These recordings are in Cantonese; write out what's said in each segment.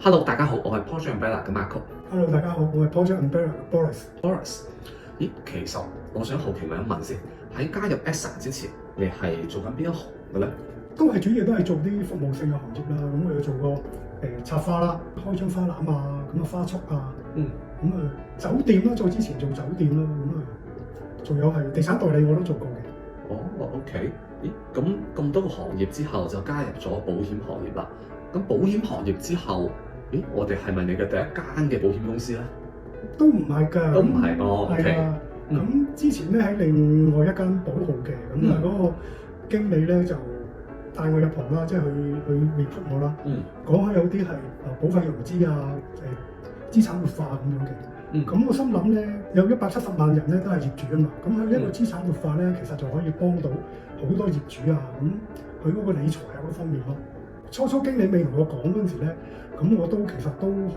Hello，大家好，我係 Project Umbrella 嘅 Marco。Hello，大家好，我係 Project Umbrella 嘅 Boris。Boris，咦，其實我想好奇問一問先，喺加入 EXA 之前，你係做緊邊一行嘅咧？主要都係做啲服務性嘅行業啦。咁我有做過插花啦、開張花籃啊，咁啊花束啊，咁啊酒店啦，再之前做酒店啦，咁啊仲有係地產代理我都做過嘅。哦，OK，咦，咁多個行業之後就加入咗保險行業啦。咁保險行業之後，咦，我哋係咪你嘅第一間嘅保險公司咧？都唔係㗎，都唔係哦，OK。係啊，咁之前咧喺另外一間保號嘅，咁啊嗰個經理咧就帶我入行啦，即係去 report 我啦。講開有啲係保費融資啊，資產活化咁樣嘅。咁我心諗咧，有170萬人咧都係業主啊嘛，咁佢一個資產活化咧，其實就可以幫到好多業主啊，咁佢嗰個理財啊嗰方面咯。初經理未同我講嗰陣時咧，咁我其實都好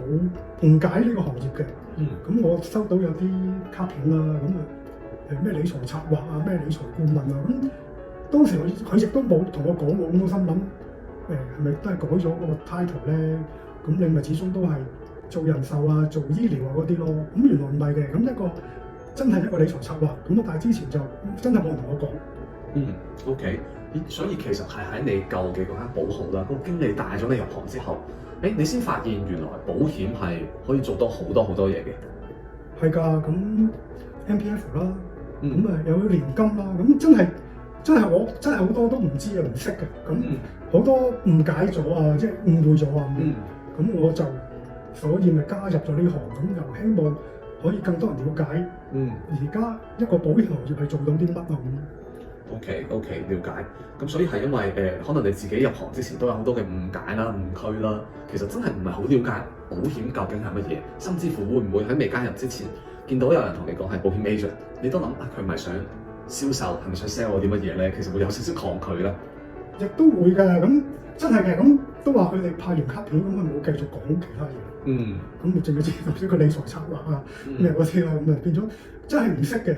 誤解呢個行業嘅。咁我收到有啲卡片啦，咁啊咩理財策劃啊，咩理財顧問啊，咁當時佢亦都冇同我講喎，咁我心諗係咪都係改咗嗰個 title 咧？咁你咪始終都係做人壽啊、做醫療啊嗰啲咯。咁原來唔係嘅，咁真係一個理財策劃。咁但係之前就真係冇人同我講。OK。所以其實係喺你舊嘅嗰間保號啦，嗰個經理帶咗你入行之後，你先發現原來保險係可以做到好多嘢嘅。係㗎，咁 MPF 啦，咁啊有年金啦，咁真係我真係好多都唔知啊，唔識嘅，咁好多誤解咗啊，即係誤會咗啊，咁我就所以咪加入咗呢行，咁又希望可以更多人了解，而家一個保險行業係做到啲乜啊咁。OK， 了解。咁所以係因為可能你自己入行之前都有好多嘅誤解啦、誤區啦，其實真係唔係好了解保險究竟係乜嘢，甚至乎會唔會喺未加入之前見到有人同你講係保險 agent，你都諗佢唔係想銷售，係咪想 sell 我啲乜嘢咧？其實會有少少抗拒啦。亦都會㗎，咁真係嘅，咁都話佢哋派完卡片，咁佢冇繼續講其他嘢。咁咪淨係知道少個理財策劃啊咩嗰啲啦，咁啊變咗真係唔識嘅。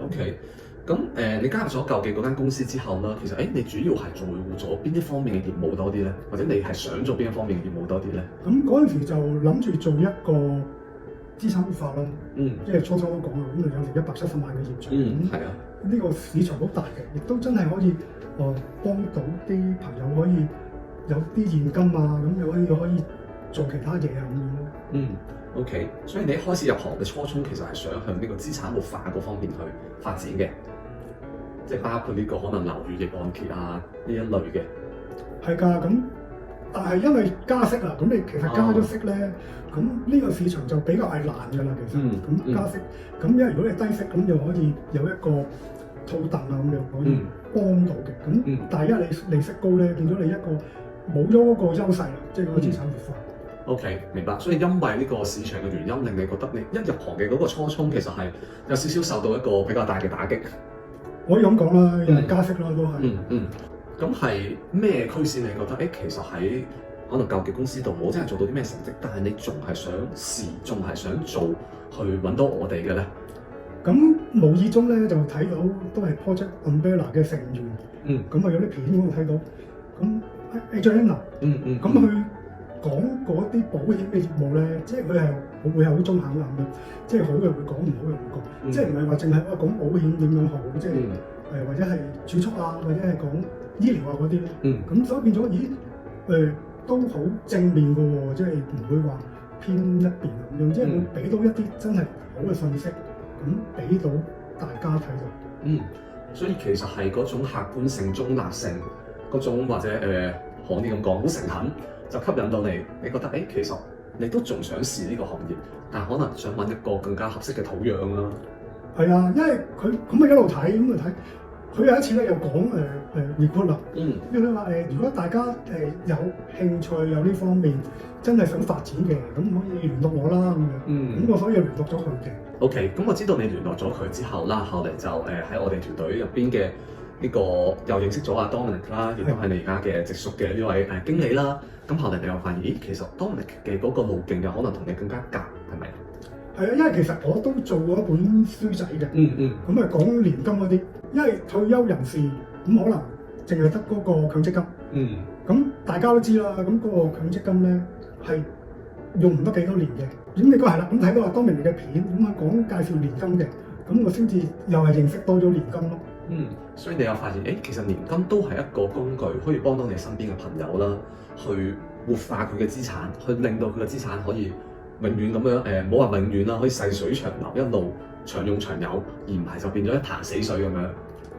OK。咁你加入咗舊嘅嗰間公司之後啦，其實你主要係做咗邊一方面嘅業務多啲咧？或者你係想做邊一方面嘅業務多啲咧？咁嗰陣時就諗住做一個資產活化啦，即係初都講啦，咁啊有成170萬嘅業主，係啊，呢個市場好大嘅，亦都真係可以幫到啲朋友可以有啲現金啊，咁又可以做其他嘢啊咁樣咯。OK， 所以你一開始入行嘅初衷其實係想向呢個資產活化嗰方面去發展嘅。即係包括呢個可能樓宇逆按揭啊呢一類嘅。係㗎，咁但係因為加息啦，咁你其實加咗息咧，咁呢個市場就比較係難㗎啦，其實。咁加息，咁因為如果你低息，咁就可以有一個套戥啊，咁樣可以幫到嘅。咁但係因為你利息高咧，變咗你一個冇咗嗰個優勢啦，即係嗰個資產活化。OK， 明白。所以因為呢個市場嘅原因，令你覺得你一入行嘅嗰個初衷其實係有少少受到一個比較大嘅打擊。可以咁講啦，又係加息啦，都係。咁係咩驅使你覺得其實喺可能舊嘅公司度冇真係做到啲咩成績，但係你仲係想試，仲係想做，去揾到我哋嘅咧？咁無意中咧就睇到都係 Project Umbrella 嘅成員，咁啊有啲片嗰度睇到，咁 Angela，咁佢講嗰啲保險嘅業務咧，即係佢係會係好中肯啦咁樣，即係好嘅會講，唔好嘅會講，即係唔係話淨係講保險點樣好，即係或者係儲蓄啊，或者係講醫療啊嗰啲咧，咁所以變咗都好正面嘅喎，即係唔會話偏一邊咁樣，即係會俾到一啲真係好嘅信息，咁俾到大家睇到。所以其實係嗰種客觀性、中立性嗰種，或者可以咁講，好誠懇。就吸引到你，你覺得其實你都仲想試呢個行業，但可能想揾一個更加合適嘅土壤啦。係啊，因為佢咁咪一路睇，咁咪睇。佢有一次咧又講report 啦，因為佢話如果大家有興趣有呢方面真係想發展嘅，咁可以聯絡我啦咁樣。咁我所以聯絡咗佢嘅。OK， 咁我知道你聯絡咗佢之後啦，後嚟就喺我哋團隊入邊嘅呢個又認識咗阿 Dominic 啦，亦都係你而家嘅直屬嘅呢位經理啦。咁後嚟你又發現，其實 Dominic 嘅嗰個路徑有可能同你更加夾，係咪？係啊，因為其實我都做過一本書仔嘅，咁啊講年金嗰啲，因為退休人士咁可能淨係得嗰個強積金，咁大家都知啦，咁嗰個強積金咧係用唔得幾多年嘅。咁你都係啦，咁睇到阿多明尼嘅片，咁啊講介紹年金嘅，咁我先至又係認識多咗年金咯。所以你又發現，其實年金都係一個工具，可以幫到你身邊嘅朋友啦，去活化佢嘅資產，去令到佢嘅資產可以永遠咁樣唔好話永遠啦，可以細水長流，一路長用長有，而唔係就變咗一潭死水咁樣。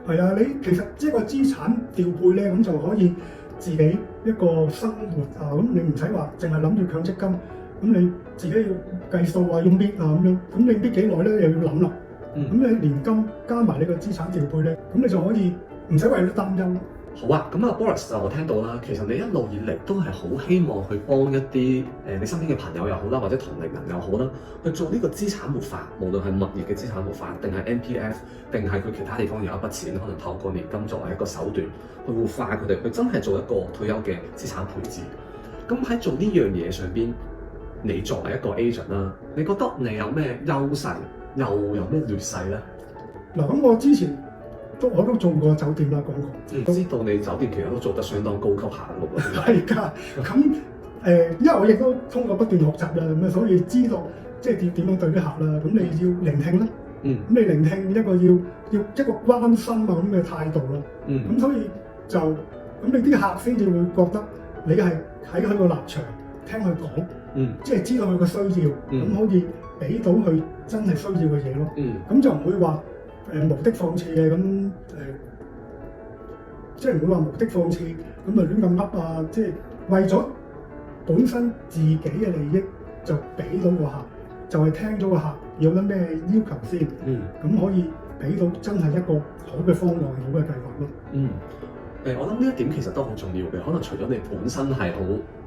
係啊，你其實即係個資產調配咧，咁就可以自己一個生活啊，咁你唔使話淨係諗住強積金，咁你自己要計數啊，要搣啊咁樣，咁你搣幾耐咧又要諗啦。咁你年金加埋你個資產調配咧，咁你就可以唔使為咗擔憂。好啊，咁啊 Boris 就我聽到啦，其實你一路以嚟都係好希望去幫一啲你身邊嘅朋友又好啦，或者同齡人又好啦，去做呢個資產活化，無論係物業嘅資產活化，定係 MPF， 定係佢其他地方有一筆錢，可能透過年金作為一個手段去活化佢哋，去真係做一個退休嘅資產配置。咁喺做呢樣嘢上邊，你作為一個 agent 啦，你覺得你有咩優勢，又有咩劣勢咧？嗱，咁我之前我都做過酒店啦，講過。知道你酒店其實都做得相當高級下嘅喎。係㗎，咁因為我亦都通過不斷學習啦，咁啊，所以知道即係點樣對啲客啦。咁你要聆聽啦，咁你聆聽一個要一個關心啊咁嘅態度啦。咁所以就咁你啲客先至會覺得你係喺佢個立場聽佢講，即係知道佢個需要，咁可以俾到佢真係需要嘅嘢咯。咁就唔會話無的放矢嘅咁即係唔會話無的放矢咁啊亂咁噏啊！即係為咗本身自己嘅利益就俾到個客，就係聽咗個客有啲咩要求先，咁可以俾到真係一個好嘅方案、好嘅計劃咯。我諗呢一點其實都好重要嘅，可能除咗你本身係好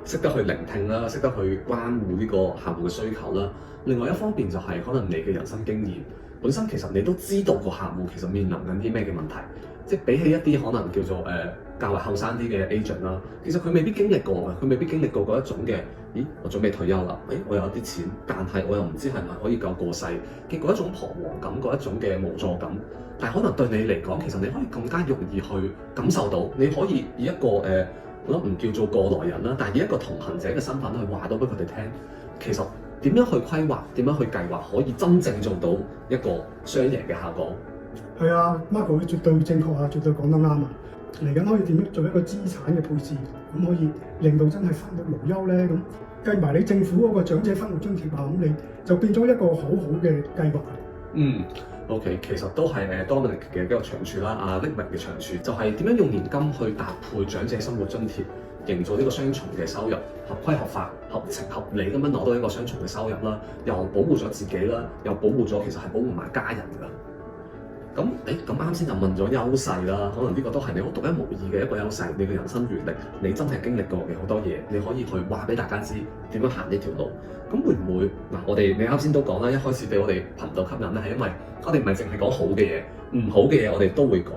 識得去聆聽啦，識得去關顧呢個客戶嘅需求啦，另外一方面就係可能你嘅人生經驗本身，其實你都知道個客戶其實面臨緊啲咩嘅問題，即係比起一啲可能叫做較為後生啲嘅 agent 啦，其實佢未必經歷過嘅，佢未必經歷過嗰一種嘅，咦，我準備退休啦，我有啲錢，但係我又唔知係咪可以夠過世嘅嗰一種彷徨感，嗰一種嘅無助感。但係可能對你嚟講，其實你可以更加容易去感受到，你可以以一個我覺得唔叫做過來人啦，但係以一個同行者嘅身份去話到俾佢哋聽，其實點樣去規劃，點樣去計劃，可以真正做到一個雙贏嘅效果。係啊 ，Marco 絕對正確啊，絕對講得啱啊！嚟緊可以點樣做一個資產嘅配置，咁可以令到真係生活無憂咧？咁計埋你政府嗰個長者生活津貼啊，咁你就變咗一個好好嘅計劃。OK， 其實都係Dominic 嘅一個長處啦，阿匿名嘅長處就係點樣用年金去搭配長者生活津貼，營造呢個雙重嘅收入，合規合法、合情合理咁樣攞到一個雙重嘅收入啦，又保護咗自己啦，又保護咗其實係保護埋家人㗎。咁啱先就問咗優勢啦，可能呢個都係你好獨一無二嘅一個優勢，你嘅人生閲歷，你真係經歷過嘅好多嘢，你可以去話俾大家知點樣行呢條路。咁會唔會你啱先都講啦，一開始俾我哋頻道吸引咧，係因為我哋唔係淨係講好嘅嘢，唔好嘅嘢我哋都會講。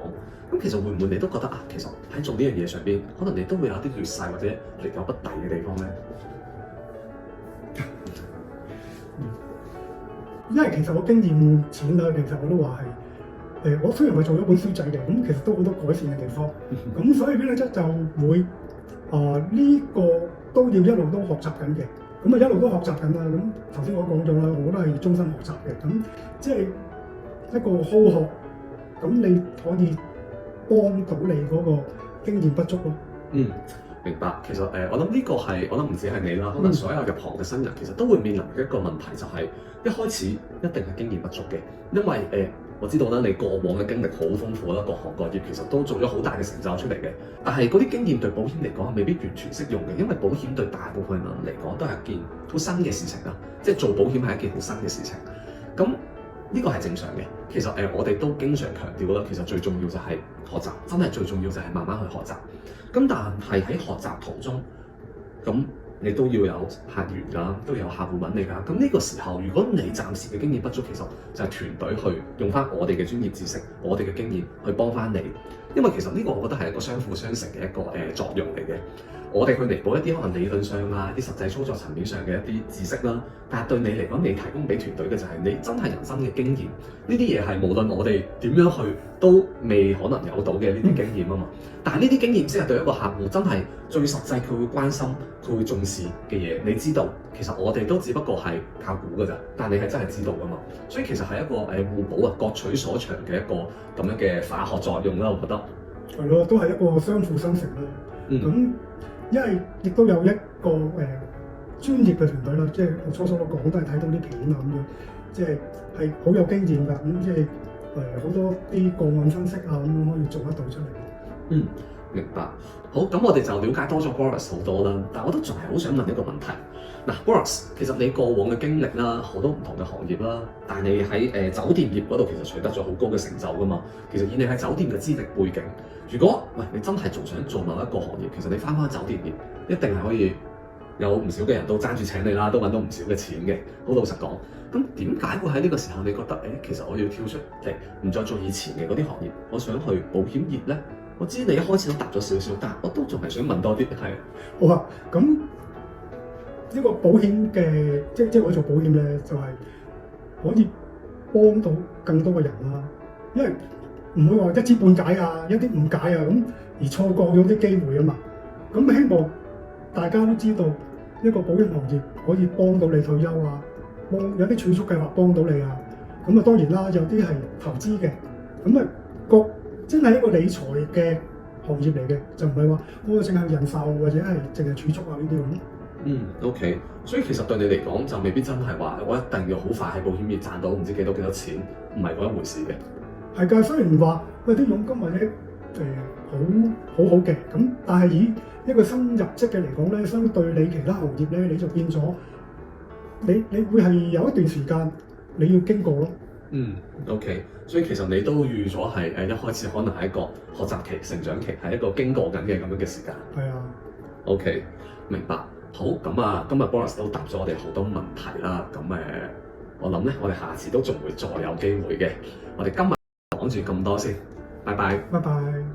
咁其實會唔會你都覺得其實喺做呢樣嘢上邊，可能你都會有啲劣勢或者力有不逮嘅地方咧？因為其實我經驗淺啦，其實我都話係我雖然係做咗本書仔嘅，咁其實都好多改善嘅地方。咁所以咧就會呢個都要一路都學習緊嘅。咁啊一路都學習緊啦。咁頭先我講咗啦，我都係終身學習嘅。咁即係一個好學，咁你可以幫到你嗰個經驗不足咯。明白。其實我諗呢個係我諗唔止係你啦，可能所有入行嘅新人其實都會面臨一個問題，就係一開始一定係經驗不足嘅，因為我知道啦，你過往嘅經歷好豐富啦，各行各業其實都做咗好大嘅成就出嚟嘅。但係嗰啲經驗對保險嚟講未必完全適用嘅，因為保險對大部分人嚟講都係一件好新嘅事情啦，即係做保險係一件好新嘅事情。咁呢個係正常嘅。其實我哋都經常強調啦，其實最重要就係學習，真係最重要就係慢慢去學習。咁但係喺學習途中，咁你都要有客源㗎，都要有客戶揾你㗎。咁呢個時候，如果你暫時嘅經驗不足，其實就係團隊去用翻我哋嘅專業知識、我哋嘅經驗去幫翻你。因為其實呢個我覺得係一個相輔相成嘅一個作用嚟嘅。我哋去彌補一啲可能理論上啊、啲實際操作層面上嘅一啲知識啦。但係對你嚟講，你提供俾團隊嘅就係你真係人生嘅經驗。呢啲嘢係無論我哋點樣去都未可能有到嘅呢啲經驗啊嘛。但係呢啲經驗先係對一個客戶真係最實際，佢會關心、佢會重視嘅嘢。你知道，其實我哋都只不過係靠估㗎咋，但你係真係知道㗎嘛。所以其實係一個互補啊、各取所長嘅一個咁樣嘅化學作用啦，我覺得。係咯，都係一個相輔相成啦。咁因為亦都有一個專業嘅團隊啦，即係我初初都講都係睇到啲片啊咁樣，即係好有經驗㗎。咁即係好多啲個案分析啊咁樣可以做得到出嚟。明白。好，咁我哋就了解多咗 Boris 好多啦。但我都仲係好想問一個問題。嗱，Boris，其實你過往嘅經歷啦，好多唔同嘅行業啦，但係你喺酒店業嗰度其實取得咗好高嘅成就㗎嘛。其實以你喺酒店嘅資歷背景，如果你真係想做某一個行業，其實你返酒店業一定係可以有唔少嘅人都爭住請你啦，都揾到唔少嘅錢嘅。好老實講，咁點解會喺呢個時候你覺得其實我要跳出嚟，唔再做以前嘅嗰啲行業，我想去保險業咧？我知你一開始都答咗少少，但我都仲係想問多啲。係好啊，咁呢個保險嘅即我做保險咧，就係可以幫到更多嘅人啦。因為唔會話一知半解啊，一啲誤解啊咁而錯過咗啲機會啊嘛。咁希望大家都知道一個保險行業可以幫到你退休啊，有啲儲蓄計劃幫到你啊。咁啊當然啦，有啲係投資嘅，咁啊真係一個理財嘅行業嚟嘅，就唔係話我淨係人壽或者係淨係儲蓄啊呢啲咁。OK， 所以其實對你嚟講就未必真係話我一定要好快喺保險業賺到唔知幾多錢，唔係嗰一回事嘅。係㗎，雖然話啲佣金或者好嘅，咁但係以一個新入職嘅嚟講咧，相對你其他行業咧，你就變咗你會係有一段時間你要經過咯。OK， 所以其實你都預咗係一開始可能係一個學習期、成長期，係一個經過緊嘅咁樣嘅時間。係啊。OK， 明白。好，咁啊，今日 Boris 都答咗我哋好多問題啦。咁我諗咧，我哋下次都仲會再有機會嘅。我哋今日講住咁多先，拜拜。拜拜。